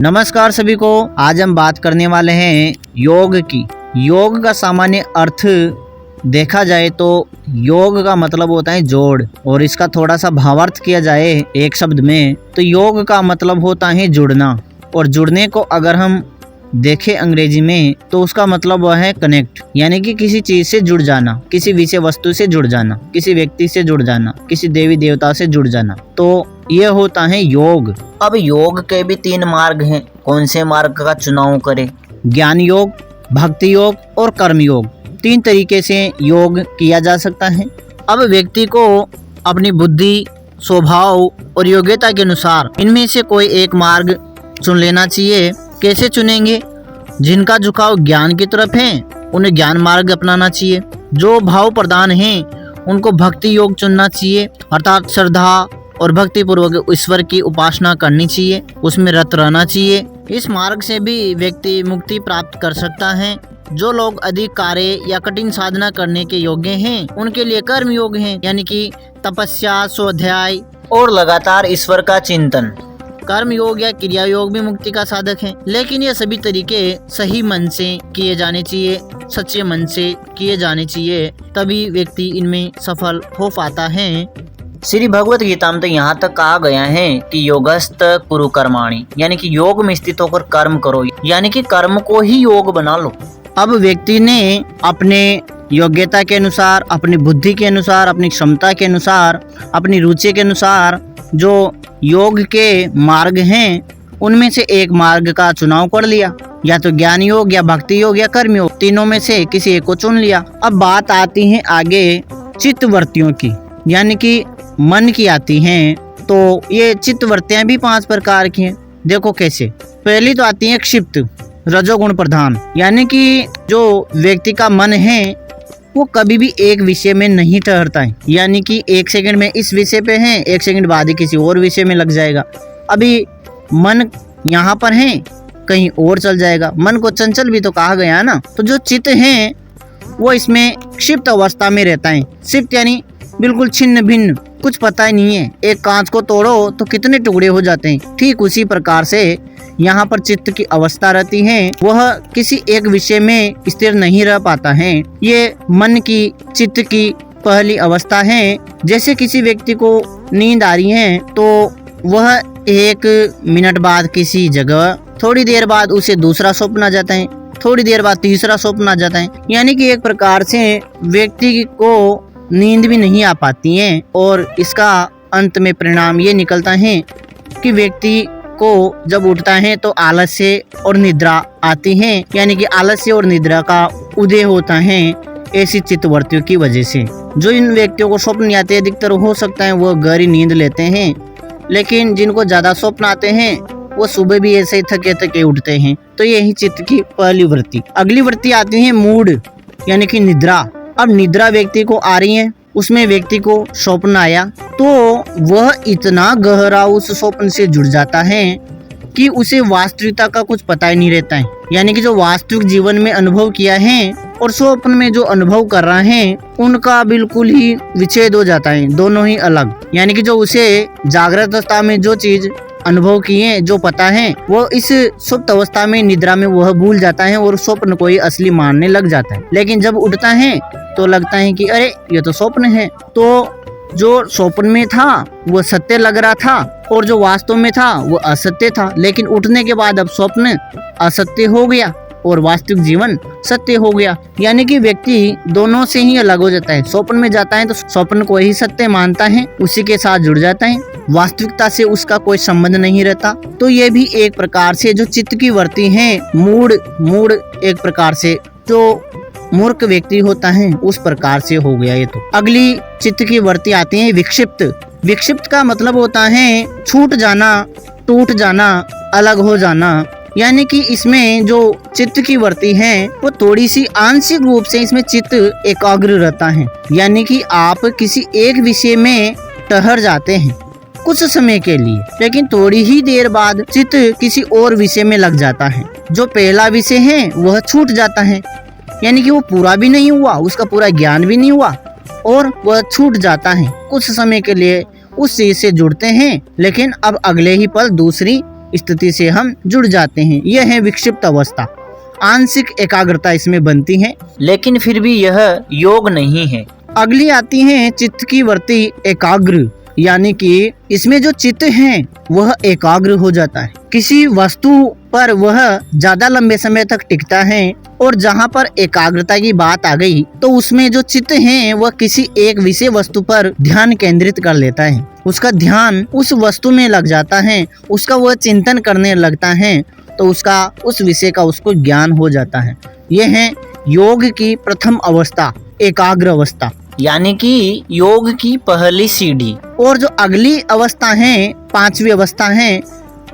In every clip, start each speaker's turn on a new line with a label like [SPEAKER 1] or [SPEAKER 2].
[SPEAKER 1] नमस्कार सभी को। आज हम बात करने वाले हैं योग की। योग का सामान्य अर्थ देखा जाए तो योग का मतलब होता है जोड़, और इसका थोड़ा सा भावार्थ किया जाए एक शब्द में तो योग का मतलब होता है जुड़ना। और जुड़ने को अगर हम देखें अंग्रेजी में तो उसका मतलब वह है कनेक्ट, यानी कि किसी चीज से जुड़ जाना, किसी विषय वस्तु से जुड़ जाना, किसी व्यक्ति से जुड़ जाना, किसी देवी देवता से जुड़ जाना। तो ये होता है योग। अब योग के भी 3 मार्ग हैं। कौन से मार्ग का चुनाव करें? ज्ञान योग, भक्ति योग और कर्म योग। 3 तरीके से योग किया जा सकता है। अब व्यक्ति को अपनी बुद्धि, स्वभाव और योग्यता के अनुसार इनमें से कोई एक मार्ग चुन लेना चाहिए। कैसे चुनेंगे? जिनका झुकाव ज्ञान की तरफ है उन्हें ज्ञान मार्ग अपनाना चाहिए। जो भाव प्रधान हैं उनको भक्ति योग चुनना चाहिए, अर्थात श्रद्धा और भक्ति पूर्वक ईश्वर की उपासना करनी चाहिए, उसमें रत रहना चाहिए। इस मार्ग से भी व्यक्ति मुक्ति प्राप्त कर सकता है। जो लोग अधिक कार्य या कठिन साधना करने के योग्य हैं उनके लिए कर्म योग है, यानी कि तपस्या, स्वाध्याय और लगातार ईश्वर का चिंतन। कर्म योग या क्रिया योग भी मुक्ति का साधक है, लेकिन ये सभी तरीके सही मन से किए जाने चाहिए, सच्चे मन से किए जाने चाहिए, तभी व्यक्ति इनमें सफल हो पाता है। श्री भगवत गीता में तो यहाँ तक कहा गया है कि योगस्त कुरु कर्माणि, यानी कि योग में स्थित होकर कर्म करो, यानी कि कर्म को ही योग बना लो। अब व्यक्ति ने अपने योग्यता के अनुसार, अपनी बुद्धि के अनुसार, अपनी क्षमता के अनुसार, अपनी रुचि के अनुसार जो योग के मार्ग हैं उनमें से एक मार्ग का चुनाव कर लिया, या तो ज्ञान योग या भक्ति योग या कर्म योग, तीनों में से किसी एक को चुन लिया। अब बात आती है आगे चित्तवृत्तियों की, यानी कि मन की आती हैं। तो ये चित्तवृत्तियां भी 5 प्रकार की हैं। देखो कैसे। पहली तो आती है क्षिप्त, रजोगुण प्रधान, यानी कि जो व्यक्ति का मन है वो कभी भी एक विषय में नहीं ठहरता है, यानी कि 1 सेकंड में इस विषय पे है, 1 सेकंड बाद ही किसी और विषय में लग जाएगा। अभी मन यहाँ पर है, कहीं और चल जाएगा। मन को चंचल भी तो कहा गया है ना। तो जो चित्त है वो इसमें क्षिप्त अवस्था में रहता है। क्षिप्त यानी बिल्कुल छिन्न भिन्न, कुछ पता ही नहीं है। एक कांच को तोड़ो तो कितने टुकड़े हो जाते हैं, ठीक उसी प्रकार से यहाँ पर चित्त की अवस्था रहती है। वह किसी एक विषय में स्थिर नहीं रह पाता है। ये मन की, चित्त की पहली अवस्था है। जैसे किसी व्यक्ति को नींद आ रही है तो वह 1 मिनट बाद किसी जगह, थोड़ी देर बाद उसे दूसरा स्वप्न आ जाता है, थोड़ी देर बाद तीसरा स्वप्न आ जाता है, यानी कि एक प्रकार से व्यक्ति को नींद भी नहीं आ पाती है। और इसका अंत में परिणाम ये निकलता है कि व्यक्ति को जब उठता है तो आलस्य और निद्रा आती है, यानी कि आलस्य और निद्रा का उदय होता है ऐसी चित्तवृत्तियों की वजह से। जो इन व्यक्तियों को स्वप्न आते हैं अधिकतर हो सकता है वो गहरी नींद लेते हैं, लेकिन जिनको ज्यादा स्वप्न आते हैं वो सुबह भी ऐसे ही थके थके उठते हैं। तो यही चित्त की पहली वृत्ति। अगली वृत्ति आती है मूड, यानी कि निद्रा। अब निद्रा व्यक्ति को आ रही है, उसमें व्यक्ति को स्वप्न आया तो वह इतना गहरा उस स्वप्न से जुड़ जाता है कि उसे वास्तविकता का कुछ पता ही नहीं रहता है, यानी कि जो वास्तविक जीवन में अनुभव किया है और स्वप्न में जो अनुभव कर रहा है उनका बिल्कुल ही विच्छेद हो जाता है, दोनों ही अलग। यानी कि जो उसे जागृत अवस्था में जो चीज अनुभव किए, जो पता है, वो इस सुप्त अवस्था में, निद्रा में वह भूल जाता है और स्वप्न को ही असली मानने लग जाता है। लेकिन जब उठता है तो लगता है कि अरे ये तो स्वप्न है। तो जो स्वप्न में था वो सत्य लग रहा था और जो वास्तव में था वो असत्य था। लेकिन उठने के बाद अब स्वप्न असत्य हो गया और वास्तविक जीवन सत्य हो गया, यानी कि व्यक्ति दोनों से ही अलग हो जाता है। स्वप्न में जाता है तो स्वप्न को ही सत्य मानता है, उसी के साथ जुड़ जाता है, वास्तविकता से उसका कोई संबंध नहीं रहता। तो ये भी एक प्रकार से जो चित्त की वृत्ति है, मूड एक प्रकार से जो मूर्ख व्यक्ति होता है उस प्रकार से हो गया ये। तो अगली चित्त की वृत्ति आती है विक्षिप्त। विक्षिप्त का मतलब होता है छूट जाना, टूट जाना, अलग हो जाना, यानी कि इसमें जो चित्त की वृत्ति है वो थोड़ी सी आंशिक रूप से इसमें चित्त एकाग्र रहता है, यानी कि आप किसी एक विषय में ठहर जाते हैं कुछ समय के लिए, लेकिन थोड़ी ही देर बाद चित्त किसी और विषय में लग जाता है। जो पहला विषय है वह छूट जाता है, यानी कि वो पूरा भी नहीं हुआ, उसका पूरा ज्ञान भी नहीं हुआ और वह छूट जाता है। कुछ समय के लिए उस चीज से जुड़ते हैं, लेकिन अब अगले ही पल दूसरी स्थिति से हम जुड़ जाते हैं। यह है विक्षिप्त अवस्था। आंशिक एकाग्रता इसमें बनती है, लेकिन फिर भी यह योग नहीं है। अगली आती है चित्त की वृत्ति एकाग्र, यानी कि इसमें जो चित्त है वह एकाग्र हो जाता है। किसी वस्तु पर वह ज्यादा लंबे समय तक टिकता है, और जहाँ पर एकाग्रता की बात आ गई तो उसमें जो चित्त है वह किसी एक विषय वस्तु पर ध्यान केंद्रित कर लेता है। उसका ध्यान उस वस्तु में लग जाता है, उसका वह चिंतन करने लगता है, तो उसका उस विषय का उसको ज्ञान हो जाता है। यह है योग की प्रथम अवस्था, एकाग्र अवस्था, यानी कि योग की पहली सीढ़ी। और जो अगली अवस्था है, पांचवी अवस्था है,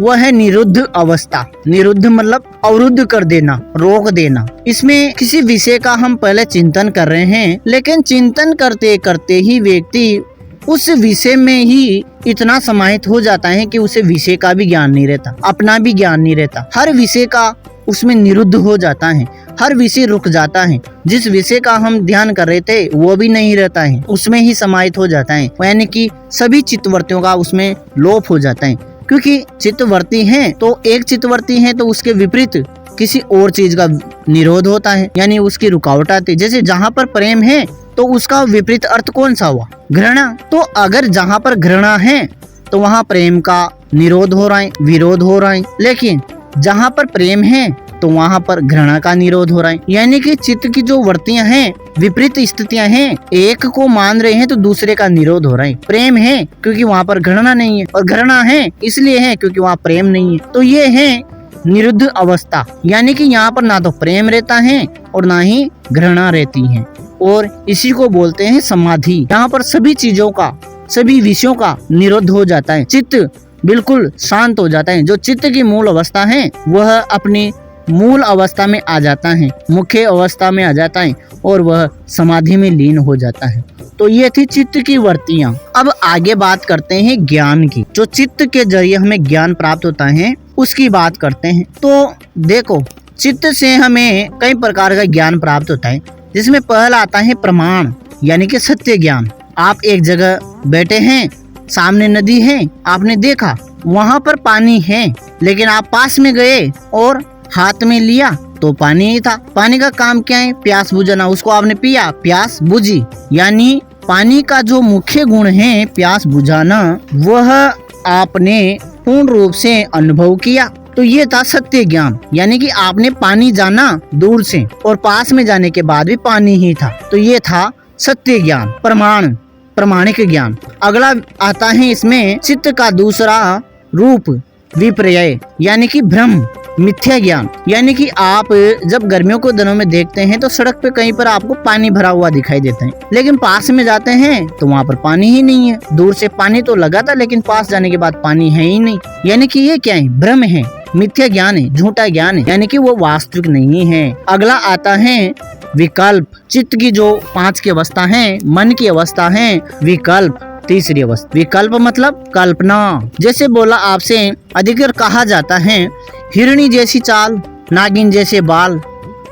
[SPEAKER 1] वह है निरुद्ध अवस्था। निरुद्ध मतलब अवरुद्ध कर देना, रोक देना। इसमें किसी विषय का हम पहले चिंतन कर रहे हैं, लेकिन चिंतन करते करते ही व्यक्ति उस विषय में ही इतना समाहित हो जाता है कि उसे विषय का भी ज्ञान नहीं रहता, अपना भी ज्ञान नहीं रहता। हर विषय का उसमें निरुद्ध हो जाता है, हर विषय रुक जाता है। जिस विषय का हम ध्यान कर रहे थे वो भी नहीं रहता है, उसमें ही समाहित हो जाता है। यानी कि सभी चित्तवृत्तियों का उसमें लोप हो जाता है, क्योंकि चित्तवृत्ति है तो एक चित्तवृत्ति है तो उसके विपरीत किसी और चीज का निरोध होता है, यानी उसकी रुकावट आती है। जैसे जहाँ पर प्रेम है तो उसका विपरीत अर्थ कौन सा हुआ? घृणा। तो अगर जहाँ पर घृणा है तो वहाँ प्रेम का निरोध हो रहा है, विरोध हो रहा है, लेकिन जहाँ पर प्रेम है तो वहाँ पर घृणा का निरोध हो रहा है। यानी कि चित्त की जो वृत्तियां हैं, विपरीत स्थितियां हैं, एक को मान रहे हैं तो दूसरे का निरोध हो रहा है। प्रेम है क्योंकि वहाँ पर घृणा नहीं है, और घृणा है इसलिए है क्योंकि वहाँ प्रेम नहीं है। तो ये है निरुद्ध अवस्था, यानी कि यहाँ पर ना तो प्रेम रहता है और ना ही घृणा रहती है, और इसी को बोलते हैं समाधि। यहाँ पर सभी चीजों का, सभी विषयों का निरोध हो जाता है, चित्त बिल्कुल शांत हो जाता है। जो चित्त की मूल अवस्था है वह अपनी मूल अवस्था में आ जाता है, मुख्य अवस्था में आ जाता है, और वह समाधि में लीन हो जाता है। तो ये थी चित्त की वृत्तियां। अब आगे बात करते हैं ज्ञान की। जो चित्त के जरिए हमें ज्ञान प्राप्त होता है उसकी बात करते हैं। तो देखो, चित्त से हमें कई प्रकार का ज्ञान प्राप्त होता है, जिसमें पहला आता है प्रमाण, यानी कि सत्य ज्ञान। आप एक जगह बैठे हैं, सामने नदी है, आपने देखा वहाँ पर पानी है, लेकिन आप पास में गए और हाथ में लिया तो पानी ही था। पानी का काम क्या है? प्यास बुझाना। उसको आपने पिया, प्यास बुझी। यानी पानी का जो मुख्य गुण है प्यास बुझाना, वह आपने पूर्ण रूप से अनुभव किया। तो ये था सत्य ज्ञान, यानी कि आपने पानी जाना दूर से और पास में जाने के बाद भी पानी ही था। तो ये था सत्य ज्ञान, प्रमाण, प्रमाणिक ज्ञान। अगला आता है इसमें चित्त का दूसरा रूप विपर्यय, यानी कि भ्रम, मिथ्या ज्ञान। यानी कि आप जब गर्मियों के दिनों में देखते हैं तो सड़क पे कहीं पर आपको पानी भरा हुआ दिखाई देता है, लेकिन पास में जाते हैं तो वहाँ पर पानी ही नहीं है। दूर से पानी तो लगा था, लेकिन पास जाने के बाद पानी है ही नहीं। यानी कि ये क्या है? भ्रम है, मिथ्या ज्ञान है, झूठा ज्ञान है, यानी कि वो वास्तविक नहीं है। अगला आता है विकल्प। चित्त की जो 5 की अवस्था है, मन की अवस्था है, विकल्प तीसरी अवस्था। विकल्प मतलब कल्पना। जैसे बोला आपसे, अधिकतर कहा जाता है हिरणी जैसी चाल, नागिन जैसे बाल।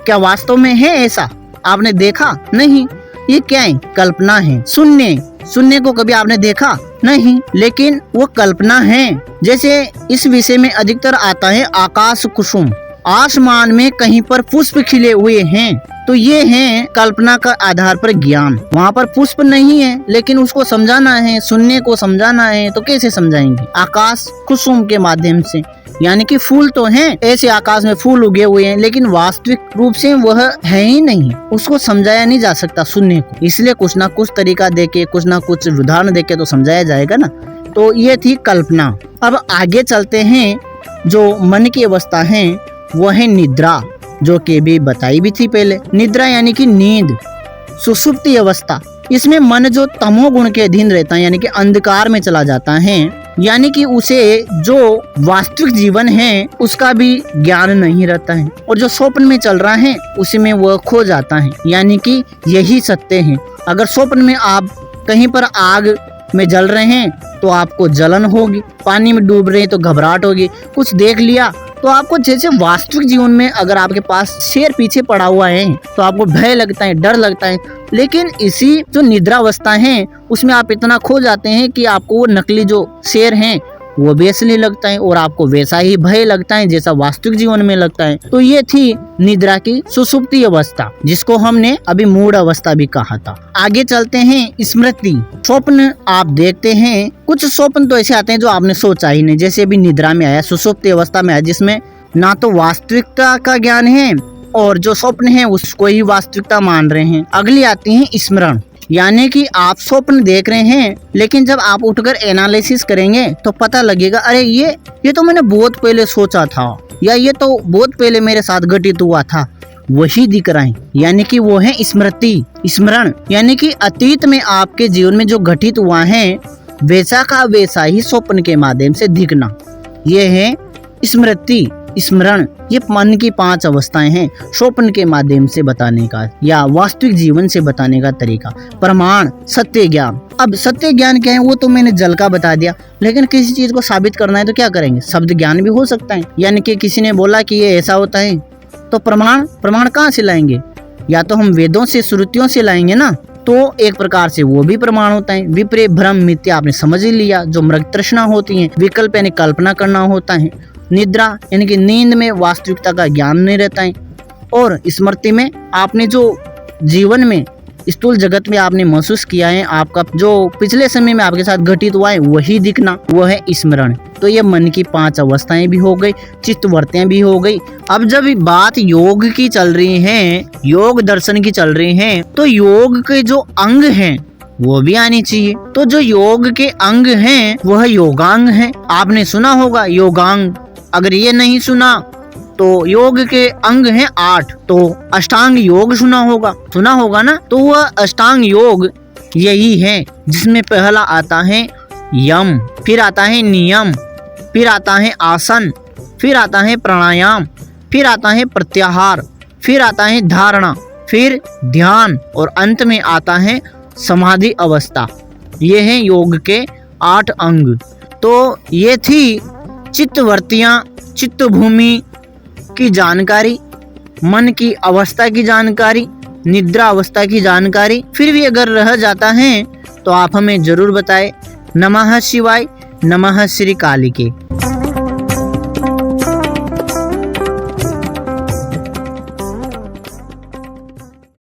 [SPEAKER 1] क्या वास्तव में है ऐसा? आपने देखा नहीं, ये क्या है? कल्पना है। सुनने को कभी आपने देखा नहीं, लेकिन वो कल्पना है। जैसे इस विषय में अधिकतर आता है आकाश कुसुम, आसमान में कहीं पर पुष्प खिले हुए हैं, तो ये है कल्पना का आधार पर ज्ञान। वहाँ पर पुष्प नहीं है, लेकिन उसको समझाना है, सुनने को समझाना है, तो कैसे समझाएंगे? आकाश कुसुम के माध्यम से। यानी कि फूल तो हैं, ऐसे आकाश में फूल उगे हुए हैं, लेकिन वास्तविक रूप से वह है ही नहीं, उसको समझाया नहीं जा सकता सुनने को। इसलिए कुछ ना कुछ तरीका देके, कुछ ना कुछ उदाहरण देके तो समझाया जाएगा ना। तो ये थी कल्पना। अब आगे चलते हैं, जो मन की अवस्था है वो है निद्रा, जो कि भी बताई भी थी पहले। निद्रा यानी कि नींद, सुषुप्ति अवस्था। इसमें मन जो तमोगुण के अधीन रहता है, यानी कि अंधकार में चला जाता है, यानी कि उसे जो वास्तविक जीवन है उसका भी ज्ञान नहीं रहता है, और जो स्वप्न में चल रहा है उसी में वह खो जाता है। यानी कि यही सत्य है। अगर स्वप्न में आप कहीं पर आग में जल रहे हैं तो आपको जलन होगी, पानी में डूब रहे हैं तो घबराहट होगी, कुछ देख लिया तो आपको, जैसे वास्तविक जीवन में अगर आपके पास शेर पीछे पड़ा हुआ है तो आपको भय लगता है, डर लगता है। लेकिन इसी जो निद्रा अवस्था है उसमें आप इतना खो जाते हैं कि आपको वो नकली जो शेर हैं वो भी असली लगता है और आपको वैसा ही भय लगता है जैसा वास्तविक जीवन में लगता है। तो ये थी निद्रा की सुषुप्ति अवस्था, जिसको हमने अभी मूढ़ अवस्था भी कहा था। आगे चलते हैं स्मृति। स्वप्न आप देखते हैं, कुछ स्वप्न तो ऐसे आते हैं जो आपने सोचा ही नहीं, जैसे अभी निद्रा में आया, सुषुप्ति अवस्था में आया, जिसमें ना तो वास्तविकता का ज्ञान है और जो स्वप्न है उसको ही वास्तविकता मान रहे हैं। अगली आती है स्मरण, यानी कि आप स्वप्न देख रहे हैं लेकिन जब आप उठकर एनालिसिस करेंगे तो पता लगेगा अरे ये तो मैंने बहुत पहले सोचा था, या ये तो बहुत पहले मेरे साथ घटित हुआ था, वही दिख रहा है। यानी कि वो है स्मृति, स्मरण, यानी कि अतीत में आपके जीवन में जो घटित हुआ है वैसा का वैसा ही स्वप्न के माध्यम से दिखना, ये है स्मृति, स्मरण। ये मन की 5 अवस्थाएं हैं स्वप्न के माध्यम से बताने का या वास्तविक जीवन से बताने का तरीका। प्रमाण, सत्य ज्ञान। अब सत्य ज्ञान क्या है वो तो मैंने जल का बता दिया, लेकिन किसी चीज को साबित करना है तो क्या करेंगे, शब्द ज्ञान भी हो सकता है। यानी कि किसी ने बोला कि ये ऐसा होता है तो प्रमाण कहाँ से लाएंगे, या तो हम वेदों से, श्रुतियों से लाएंगे ना, तो एक प्रकार से वो भी प्रमाण होता है। विपरीत, भ्रम, मिथ्या आपने समझ ही लिया, जो मृग तृष्णा होती है। विकल्प यानी कल्पना करना होता है। निद्रा यानी कि नींद में वास्तविकता का ज्ञान नहीं रहता है। और स्मृति में आपने जो जीवन में, स्थूल जगत में आपने महसूस किया है, आपका जो पिछले समय में आपके साथ घटित हुआ है वही दिखना, वो है स्मरण। तो ये मन की 5 अवस्थाएं भी हो गई, चित्तवृत्तियां भी हो गई। अब जब बात योग की चल रही है, योग दर्शन की चल रही है, तो योग के जो अंग हैं वो भी आनी चाहिए। तो जो योग के अंग हैं वह योगांग हैं। आपने सुना होगा योगांग, अगर ये नहीं सुना तो योग के अंग हैं 8। तो अष्टांग योग सुना होगा ना, तो वह अष्टांग योग यही है, जिसमें पहला आता है यम, फिर आता है नियम, फिर आता है आसन, फिर आता है प्राणायाम, फिर आता है प्रत्याहार, फिर आता है धारणा, फिर ध्यान और अंत में आता है समाधि अवस्था। ये हैं योग के 8 अंग। तो ये थी चित्तवृत्तियाँ, चित्त भूमि की जानकारी, मन की अवस्था की जानकारी, निद्रा अवस्था की जानकारी। फिर भी अगर रह जाता है तो आप हमें जरूर बताएं। नमः शिवाय, नमः श्री कालिके।